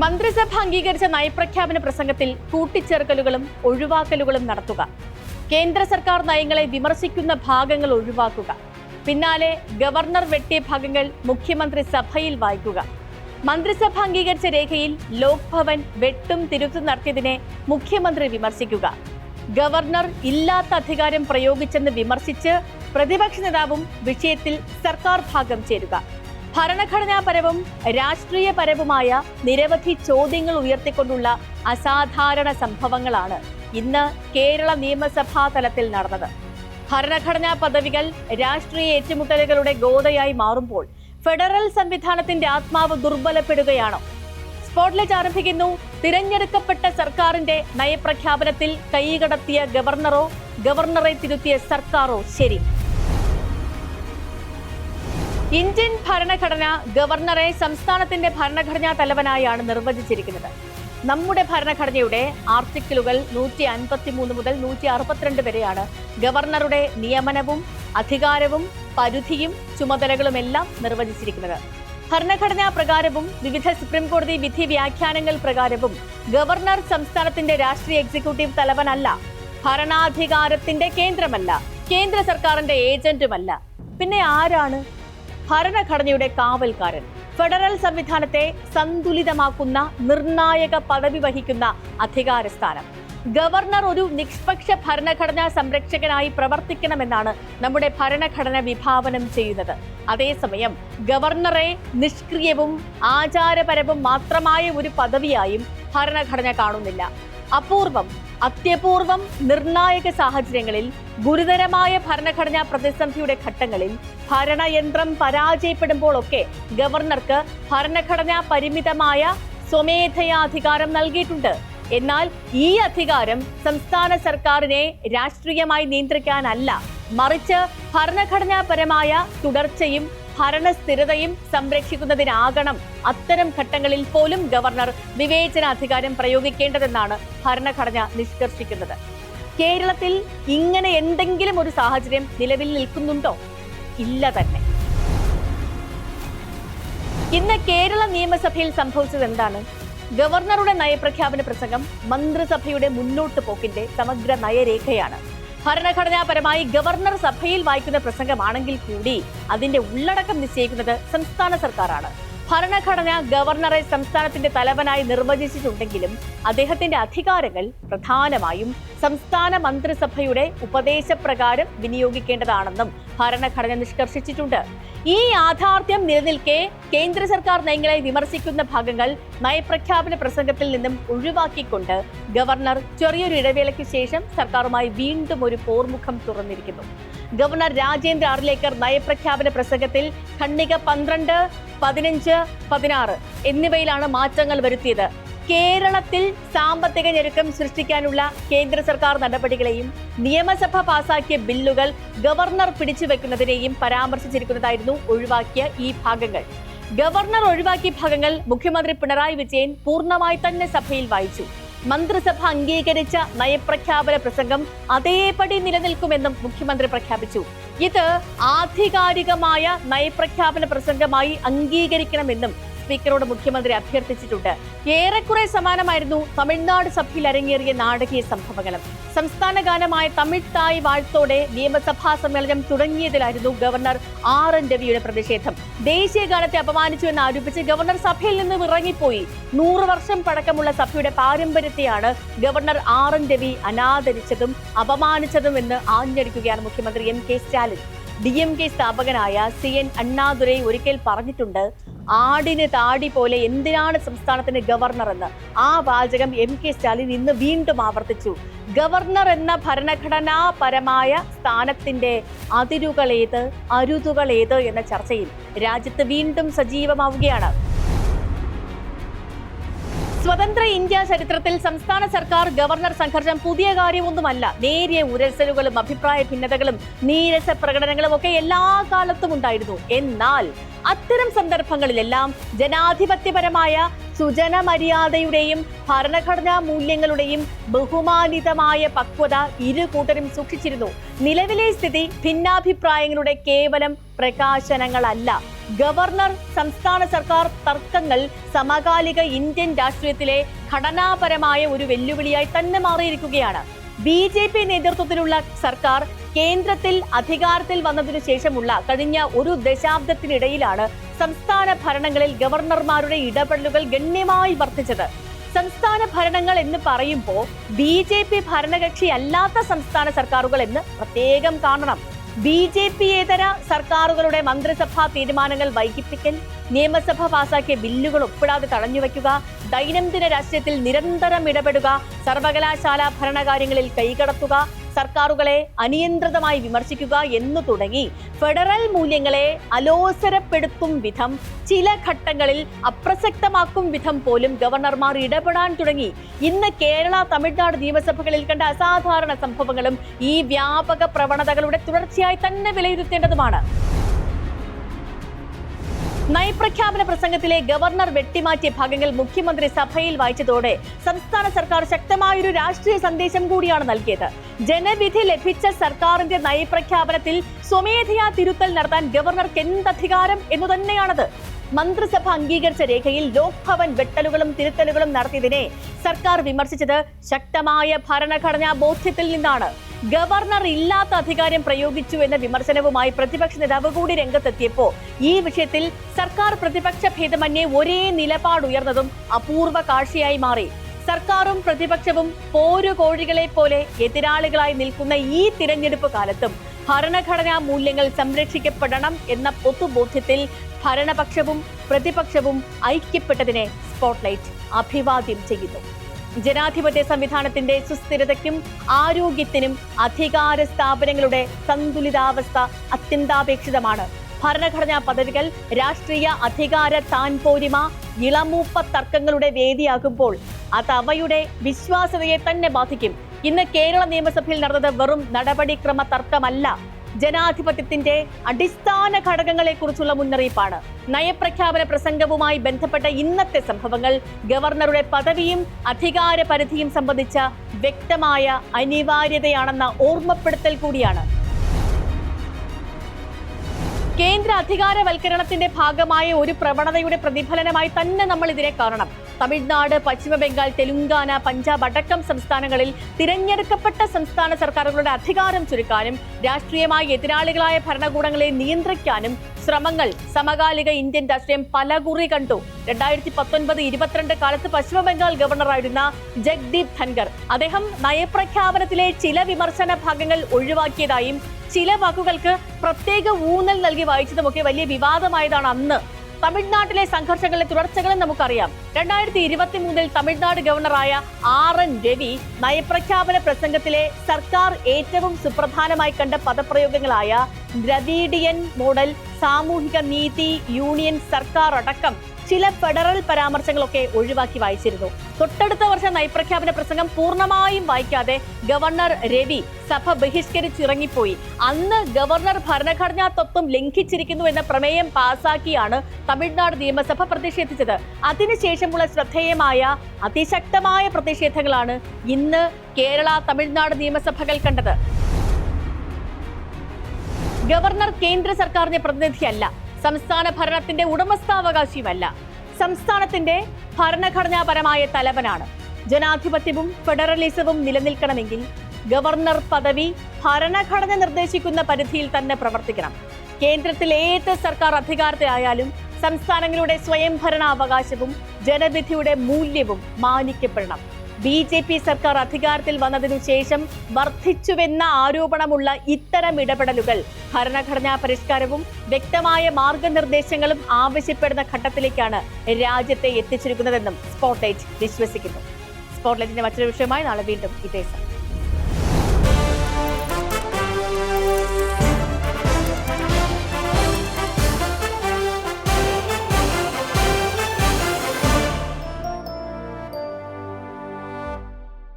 മന്ത്രിസഭ അംഗീകരിച്ച നയപ്രഖ്യാപന പ്രസംഗത്തിൽ കൂട്ടിച്ചേർക്കലുകളും ഒഴിവാക്കലുകളും നടത്തുക, കേന്ദ്ര സർക്കാർ നയങ്ങളെ വിമർശിക്കുന്ന ഭാഗങ്ങൾ ഒഴിവാക്കുക, പിന്നാലെ ഗവർണർ വെട്ടിയ ഭാഗങ്ങൾ മുഖ്യമന്ത്രി സഭയിൽ വായിക്കുക, മന്ത്രിസഭ അംഗീകരിച്ച രേഖയിൽ ലോക് ഭവൻ വെട്ടും തിരുത്തും നടത്തിയതിനെ മുഖ്യമന്ത്രി വിമർശിക്കുക, ഗവർണർ ഇല്ലാത്ത അധികാരം പ്രയോഗിച്ചെന്ന് വിമർശിച്ച് പ്രതിപക്ഷ നേതാവും വിഷയത്തിൽ സർക്കാർ ഭാഗം ചേരുക. ഭരണഘടനാപരവും രാഷ്ട്രീയപരവുമായ നിരവധി ചോദ്യങ്ങൾ ഉയർത്തിക്കൊണ്ടുള്ള അസാധാരണ സംഭവങ്ങളാണ് ഇന്ന് കേരള നിയമസഭാ തലത്തിൽ നടന്നത്. ഭരണഘടനാ പദവികൾ രാഷ്ട്രീയ ഏറ്റുമുട്ടലുകളുടെ ഗോതയായി മാറുമ്പോൾ ഫെഡറൽ സംവിധാനത്തിന്റെ ആത്മാവ് ദുർബലപ്പെടുകയാണോ? സ്പോട്ട്ലൈറ്റ് ആരംഭിക്കുന്നു. തിരഞ്ഞെടുക്കപ്പെട്ട സർക്കാരിന്റെ നയപ്രഖ്യാപനത്തിൽ കൈകടത്തിയ ഗവർണറോ ഗവർണറെ തിരുത്തിയ സർക്കാരോ ശരി? ഇന്ത്യൻ ഭരണഘടന ഗവർണറെ സംസ്ഥാനത്തിന്റെ ഭരണഘടനാ തലവനായാണ് നിർവചിച്ചിരിക്കുന്നത്. നമ്മുടെ ഭരണഘടനയുടെ ആർട്ടിക്കിളുകൾ 153 മുതൽ 162 വരെയാണ് ഗവർണറുടെ നിയമനവും അധികാരവും പരിധിയും ചുമതലകളുമെല്ലാം നിർവചിച്ചിരിക്കുന്നത്. ഭരണഘടനാ പ്രകാരവും വിവിധ സുപ്രീം കോടതി വിധി വ്യാഖ്യാനങ്ങൾ പ്രകാരവും ഗവർണർ സംസ്ഥാനത്തിന്റെ രാഷ്ട്രീയ എക്സിക്യൂട്ടീവ് തലവനല്ല, ഭരണാധികാരത്തിന്റെ കേന്ദ്രമല്ല, കേന്ദ്ര സർക്കാരിന്റെ ഏജന്റുമല്ല. പിന്നെ ആരാണ്? ഭരണഘടനയുടെ കാവൽക്കാരൻ, ഫെഡറൽ സംവിധാനത്തെ സന്തുലിതമാക്കുന്ന നിർണായക പദവി വഹിക്കുന്ന അധികാരസ്ഥാനം. ഗവർണർ ഒരു നിഷ്പക്ഷ ഭരണഘടനാ സംരക്ഷകനായി പ്രവർത്തിക്കണമെന്നാണ് നമ്മുടെ ഭരണഘടന വിഭാവനം ചെയ്യുന്നത്. അതേസമയം ഗവർണറെ നിഷ്ക്രിയവും ആചാരപരവും മാത്രമായ ഒരു പദവിയായും ഭരണഘടന കാണുന്നില്ല. അപൂർവം, അത്യപൂർവം നിർണായക സാഹചര്യങ്ങളിൽ, ഗുരുതരമായ ഭരണഘടനാ പ്രതിസന്ധിയുടെ ഘട്ടങ്ങളിൽ, ഭരണയന്ത്രം പരാജയപ്പെടുമ്പോഴൊക്കെ ഗവർണർക്ക് ഭരണഘടനാ പരിമിതമായ സ്വമേധയാ അധികാരം നൽകിയിട്ടുണ്ട്. എന്നാൽ ഈ അധികാരം സംസ്ഥാന സർക്കാരിനെ രാഷ്ട്രീയമായി നിയന്ത്രിക്കാനല്ല, മറിച്ച് ഭരണഘടനാപരമായ തുടർച്ചയും ഭരണസ്ഥിരതയും സംരക്ഷിക്കുന്നതിനാകണം അത്തരം ഘട്ടങ്ങളിൽ പോലും ഗവർണർ വിവേചനാധികാരം പ്രയോഗിക്കേണ്ടതെന്നാണ് ഭരണഘടന നിഷ്കർഷിക്കുന്നത്. കേരളത്തിൽ ഇങ്ങനെ എന്തെങ്കിലും ഒരു സാഹചര്യം നിലവിൽ നിൽക്കുന്നുണ്ടോ? ഇല്ല തന്നെ. ഇന്ന് കേരള നിയമസഭയിൽ സംഭവിച്ചത് എന്താണ്? ഗവർണറുടെ നയപ്രഖ്യാപന പ്രസംഗം മന്ത്രിസഭയുടെ മുന്നോട്ട് പോക്കിന്റെ സമഗ്ര നയരേഖയാണ്. ഭരണഘടനാപരമായി ഗവർണർ സഭയിൽ വായിക്കുന്ന പ്രസംഗമാണെങ്കിൽ കൂടി അതിന്റെ ഉള്ളടക്കം നിശ്ചയിക്കുന്നത് സംസ്ഥാന സർക്കാരാണ്. ഭരണഘടന ഗവർണറെ സംസ്ഥാനത്തിന്റെ തലവനായി നിർവചിച്ചിട്ടുണ്ടെങ്കിലും അദ്ദേഹത്തിന്റെ അധികാരങ്ങൾ പ്രധാനമായും സംസ്ഥാന മന്ത്രിസഭയുടെ ഉപദേശപ്രകാരം വിനിയോഗിക്കേണ്ടതാണെന്നും ഭരണഘടന നിഷ്കർഷിച്ചിട്ടുണ്ട്. ഈ യാഥാർത്ഥ്യം നിലനിൽക്കെ കേന്ദ്ര സർക്കാർ നയങ്ങളെ വിമർശിക്കുന്ന ഭാഗങ്ങൾ നയപ്രഖ്യാപന പ്രസംഗത്തിൽ നിന്നും ഒഴിവാക്കിക്കൊണ്ട് ഗവർണർ ചെറിയൊരു ഇടവേളയ്ക്ക് ശേഷം സർക്കാരുമായി വീണ്ടും ഒരു പോർമുഖം തുറന്നിരിക്കുന്നു. ഗവർണർ രാജേന്ദ്ര ആർലേക്കർ നയപ്രഖ്യാപന പ്രസംഗത്തിൽ ഖണ്ഡിക 12, 15, 16 എന്നിവയിലാണ് മാറ്റങ്ങൾ വരുത്തിയത്. കേരളത്തിൽ സാമ്പത്തിക ഞെരുക്കം സൃഷ്ടിക്കാനുള്ള കേന്ദ്ര സർക്കാർ നടപടികളെയും നിയമസഭ പാസാക്കിയ ബില്ലുകൾ ഗവർണർ പിടിച്ചുവെക്കുന്നതിനെയും പരാമർശിച്ചിരിക്കുന്നതായിരുന്നു ഒഴിവാക്കിയ ഈ ഭാഗങ്ങൾ. ഗവർണർ ഒഴിവാക്കിയ ഭാഗങ്ങൾ മുഖ്യമന്ത്രി പിണറായി വിജയൻ പൂർണ്ണമായി തന്നെ സഭയിൽ വായിച്ചു. മന്ത്രിസഭ അംഗീകരിച്ച നയപ്രഖ്യാപന പ്രസംഗം അതേപടി നിലനിൽക്കുമെന്നും മുഖ്യമന്ത്രി പ്രഖ്യാപിച്ചു. ഇത് ആധികാരികമായ നയപ്രഖ്യാപന പ്രസംഗമായി അംഗീകരിക്കണമെന്നും സ്പീക്കറോട് മുഖ്യമന്ത്രി അഭ്യർത്ഥിച്ചിട്ടുണ്ട്. ഏറെക്കുറെ സമാനമായിരുന്നു തമിഴ്നാട് സഭയിൽ അരങ്ങേറിയ നാടകീയ സംഭവങ്ങളും. സംസ്ഥാന ഗാനമായ തമിഴ് തായ് വാഴ്ത്തോടെ നിയമസഭാ സമ്മേളനം തുടങ്ങിയതിലായിരുന്നു ഗവർണർ RN രവിയുടെ പ്രതിഷേധം. ദേശീയ ഗാനത്തെ അപമാനിച്ചു എന്ന് ആരോപിച്ച് ഗവർണർ സഭയിൽ നിന്ന് ഇറങ്ങിപ്പോയി. 100 വർഷം പഴക്കമുള്ള സഭയുടെ പാരമ്പര്യത്തെയാണ് ഗവർണർ RN രവി അനാദരിച്ചതും അപമാനിച്ചതും എന്ന് ആഞ്ഞടിക്കുകയാണ് മുഖ്യമന്ത്രി MK സ്റ്റാലിൻ. DMK സ്ഥാപകനായ CN അണ്ണാദുരൈ ഒരിക്കൽ പറഞ്ഞിട്ടുണ്ട്, ആടിന് താടി പോലെ എന്തിനാണ് സംസ്ഥാനത്തിന് ഗവർണർ എന്ന്. ആ വാചകം MK സ്റ്റാലിൻ ഇന്ന് വീണ്ടും ആവർത്തിച്ചു. ഗവർണർ എന്ന ഭരണഘടനാപരമായ സ്ഥാനത്തിന്റെ അതിരുകളേത്, അരുതുകളേത് എന്ന ചർച്ചയിൽ രാജ്യത്ത് വീണ്ടും സജീവമാവുകയാണ്. സ്വതന്ത്ര ഇന്ത്യ ചരിത്രത്തിൽ സംസ്ഥാന സർക്കാർ ഗവർണർ സംഘർഷം പുതിയ കാര്യമൊന്നുമല്ല. നേരിയ ഉരസലുകളും അഭിപ്രായ ഭിന്നതകളും നീരസ പ്രകടനങ്ങളും ഒക്കെ എല്ലാ കാലത്തും ഉണ്ടായിരുന്നു. എന്നാൽ അത്തരം സന്ദർഭങ്ങളിലെല്ലാം ജനാധിപത്യപരമായ സുജനമര്യാദയുടെയും ഭരണഘടനാ മൂല്യങ്ങളുടെയും ബഹുമാനിതമായ പക്വത ഇരു കൂട്ടരും സൂക്ഷിച്ചിരുന്നു. നിലവിലെ സ്ഥിതി ഭിന്നാഭിപ്രായങ്ങളുടെ കേവലം പ്രകാശനങ്ങളല്ല, ഗവർണർ സംസ്ഥാന സർക്കാർ തർക്കങ്ങൾ സമകാലിക ഇന്ത്യൻ രാഷ്ട്രീയത്തിലെ ഘടനാപരമായ ഒരു വെല്ലുവിളിയായി തന്നെ മാറിയിരിക്കുകയാണ്. BJP നേതൃത്വത്തിലുള്ള സർക്കാർ കേന്ദ്രത്തിൽ അധികാരത്തിൽ വന്നതിനു ശേഷമുള്ള കഴിഞ്ഞ ഒരു ദശാബ്ദത്തിനിടയിലാണ് സംസ്ഥാന ഭരണങ്ങളിൽ ഗവർണർമാരുടെ ഇടപെടലുകൾ ഗണ്യമായി വർദ്ധിച്ചത്. സംസ്ഥാന ഭരണങ്ങൾ എന്ന് പറയുമ്പോൾ BJP ഭരണകക്ഷി അല്ലാത്ത സംസ്ഥാന സർക്കാരുകൾ എന്ന് പ്രത്യേകം കാണണം. BJP-യേതര സർക്കാരുകളുടെ മന്ത്രിസഭാ തീരുമാനങ്ങൾ വൈകിപ്പിക്കൽ, നിയമസഭ പാസാക്കിയ ബില്ലുകൾ ഒപ്പിടാതെ തടഞ്ഞുവെക്കുക, ദൈനംദിന രാഷ്ട്രീയത്തിൽ നിരന്തരം ഇടപെടുക, സർവകലാശാല ഭരണകാര്യങ്ങളിൽ കൈകടത്തുക, സർക്കാരുകളെ അനിയന്ത്രിതമായി വിമർശിക്കുക എന്നു തുടങ്ങി ഫെഡറൽ മൂല്യങ്ങളെ അലോസരപ്പെടുത്തും വിധം, ചില ഘട്ടങ്ങളിൽ അപ്രസക്തമാക്കും വിധം പോലും ഗവർണർമാർ ഇടപെടാൻ തുടങ്ങി. ഇന്ന് കേരള, തമിഴ്നാട് നിയമസഭകളിൽ കണ്ട അസാധാരണ സംഭവങ്ങളും ഈ വ്യാപക പ്രവണതകളുടെ തുടർച്ചയായി തന്നെ വിലയിരുത്തേണ്ടതുമാണ്. നയപ്രഖ്യാപന പ്രസംഗത്തിലെ ഗവർണർ വെട്ടിമാറ്റിയ ഭാഗങ്ങൾ മുഖ്യമന്ത്രി സഭയിൽ വായിച്ചതോടെ സംസ്ഥാന സർക്കാർ ശക്തമായൊരു രാഷ്ട്രീയ സന്ദേശം കൂടിയാണ് നൽകിയത്. ജനവിധി ലഭിച്ച സർക്കാരിന്റെ നയപ്രഖ്യാപനത്തിൽ സ്വമേധയാ തിരുത്തൽ നടത്താൻ ഗവർണർക്ക് എന്തധികാരം എന്നു തന്നെയാണത്. മന്ത്രിസഭ അംഗീകരിച്ച രേഖയിൽ ലോക്ഭവൻ വെട്ടലുകളും തിരുത്തലുകളും നടത്തിയതിനെ സർക്കാർ വിമർശിച്ചത് ശക്തമായ ഭരണഘടനാ ബോധ്യത്തിൽ നിന്നാണ്. ഗവർണർ ഇല്ലാത്ത അധികാരം പ്രയോഗിച്ചു എന്ന വിമർശനവുമായി പ്രതിപക്ഷ നേതാവ് കൂടി രംഗത്തെത്തിയപ്പോ ഈ വിഷയത്തിൽ സർക്കാർ പ്രതിപക്ഷ ഭേദമന്യേ ഒരേ നിലപാടുയർന്നതും അപൂർവ കാഴ്ചയായി മാറി. സർക്കാരും പ്രതിപക്ഷവും പോരുകോഴികളെ പോലെ എതിരാളികളായി നിൽക്കുന്ന ഈ തിരഞ്ഞെടുപ്പ് കാലത്തും ഭരണഘടനാ മൂല്യങ്ങൾ സംരക്ഷിക്കപ്പെടണം എന്ന പൊതുബോധ്യത്തിൽ ഭരണപക്ഷവും പ്രതിപക്ഷവും ഐക്യപ്പെട്ടതിനെ സ്പോട്ട്ലൈറ്റ് അഭിവാദ്യം ചെയ്യുന്നു. ജനാധിപത്യ സംവിധാനത്തിന്റെ സുസ്ഥിരതയ്ക്കും ആരോഗ്യത്തിനും അധികാര സ്ഥാപനങ്ങളുടെ സന്തുലിതാവസ്ഥ അത്യന്താപേക്ഷിതമാണ്. ഭരണഘടനാ പദവികൾ രാഷ്ട്രീയ അധികാര താൻപോരിമ ഇളമൂപ്പ തർക്കങ്ങളുടെ വേദിയാകുമ്പോൾ അത് അവയുടെ വിശ്വാസ്യതയെ തന്നെ ബാധിക്കും. ഇന്ന് കേരള നിയമസഭയിൽ നടന്നത് വെറും നടപടിക്രമ തർക്കമല്ല, ജനാധിപത്യത്തിന്റെ അടിസ്ഥാന ഘടകങ്ങളെ കുറിച്ചുള്ള മുന്നറിയിപ്പാണ്. നയപ്രഖ്യാപന പ്രസംഗവുമായി ബന്ധപ്പെട്ട ഇന്നത്തെ സംഭവങ്ങൾ ഗവർണറുടെ പദവിയും അധികാര പരിധിയും സംബന്ധിച്ച വ്യക്തമായ അനിവാര്യതയാണെന്ന ഓർമ്മപ്പെടുത്തൽ കൂടിയാണ്. കേന്ദ്ര അധികാരവൽക്കരണത്തിന്റെ ഭാഗമായ ഒരു പ്രവണതയുടെ പ്രതിഫലനമായി തന്നെ നമ്മൾ ഇതിനെ കാണണം. തമിഴ്നാട്, പശ്ചിമ ബംഗാൾ, തെലുങ്കാന, പഞ്ചാബ് അടക്കം സംസ്ഥാനങ്ങളിൽ തിരഞ്ഞെടുക്കപ്പെട്ട സംസ്ഥാന സർക്കാരുകളുടെ അധികാരം ചുരുക്കാനും രാഷ്ട്രീയമായി എതിരാളികളായ ഭരണകൂടങ്ങളെ നിയന്ത്രിക്കാനും ശ്രമങ്ങൾ സമകാലിക ഇന്ത്യൻ രാഷ്ട്രീയം പലകുറി കണ്ടു. 2019-22 കാലത്ത് പശ്ചിമ ബംഗാൾ ഗവർണറായിരുന്ന ജഗ്ദീപ് ധൻഖർ അദ്ദേഹം നയപ്രഖ്യാപനത്തിലെ ചില വിമർശന ഭാഗങ്ങൾ ഒഴിവാക്കിയതായും ചില വാക്കുകൾക്ക് പ്രത്യേക ഊന്നൽ നൽകി വായിച്ചതുമൊക്കെ വലിയ വിവാദമായതാണ് അന്ന്. തമിഴ്നാട്ടിലെ സംഘർഷങ്ങളുടെ തുടർച്ചകളും നമുക്കറിയാം. 2023 തമിഴ്നാട് ഗവർണറായ RN രവി നയപ്രഖ്യാപന പ്രസംഗത്തിലെ സർക്കാർ ഏറ്റവും സുപ്രധാനമായി കണ്ട പദപ്രയോഗങ്ങളായ ദ്രവീഡിയൻ മോഡൽ, സാമൂഹിക നീതി, യൂണിയൻ സർക്കാർ അടക്കം ചില ഫെഡറൽ പരാമർശങ്ങളൊക്കെ ഒഴിവാക്കി വായിച്ചിരുന്നു. തൊട്ടടുത്ത വർഷം നയപ്രഖ്യാപന പ്രസംഗം പൂർണ്ണമായും വായിക്കാതെ ഗവർണർ രവി സഭ ബഹിഷ്കരിച്ചിറങ്ങിപ്പോയി. അന്ന് ഗവർണർ ഭരണഘടനാ തത്വം ലംഘിച്ചിരിക്കുന്നു എന്ന പ്രമേയം പാസാക്കിയാണ് തമിഴ്നാട് നിയമസഭ പ്രതിഷേധിച്ചത്. അതിനുശേഷമുള്ള ശ്രദ്ധേയമായ അതിശക്തമായ പ്രതിഷേധങ്ങളാണ് ഇന്ന് കേരള, തമിഴ്നാട് നിയമസഭകൾ കണ്ടത്. ഗവർണർ കേന്ദ്ര സർക്കാരിന്റെ പ്രതിനിധിയല്ല, സംസ്ഥാന ഭരണത്തിന്റെ ഉടമസ്ഥാവകാശിയുമല്ല, സംസ്ഥാനത്തിന്റെ ഭരണഘടനാപരമായ തലവനാണ്. ജനാധിപത്യവും ഫെഡറലിസവും നിലനിൽക്കണമെങ്കിൽ ഗവർണർ പദവി ഭരണഘടന നിർദ്ദേശിക്കുന്ന പരിധിയിൽ തന്നെ പ്രവർത്തിക്കണം. കേന്ദ്രത്തിൽ ഏത് സർക്കാർ അധികാരത്തിലായാലും സംസ്ഥാനങ്ങളുടെ സ്വയംഭരണാവകാശവും ജനവിധിയുടെ മൂല്യവും മാനിക്കപ്പെടണം. BJP സർക്കാർ അധികാരത്തിൽ വന്നതിനു ശേഷം വർദ്ധിച്ചുവെന്ന ആരോപണമുള്ള ഇത്തരം ഇടപെടലുകൾ ഭരണഘടനാ പരിഷ്കാരവും വ്യക്തമായ മാർഗനിർദ്ദേശങ്ങളും ആവശ്യപ്പെടുന്ന ഘട്ടത്തിലേക്കാണ് രാജ്യത്തെ എത്തിച്ചിരിക്കുന്നതെന്നും സ്പോട്ട്ലൈറ്റ് വിശ്വസിക്കുന്നു. സ്പോട്ട്ലൈറ്റിന്റെ മറ്റൊരു വിഷയമായി നാളെ വീണ്ടും ഇതേ സമയം.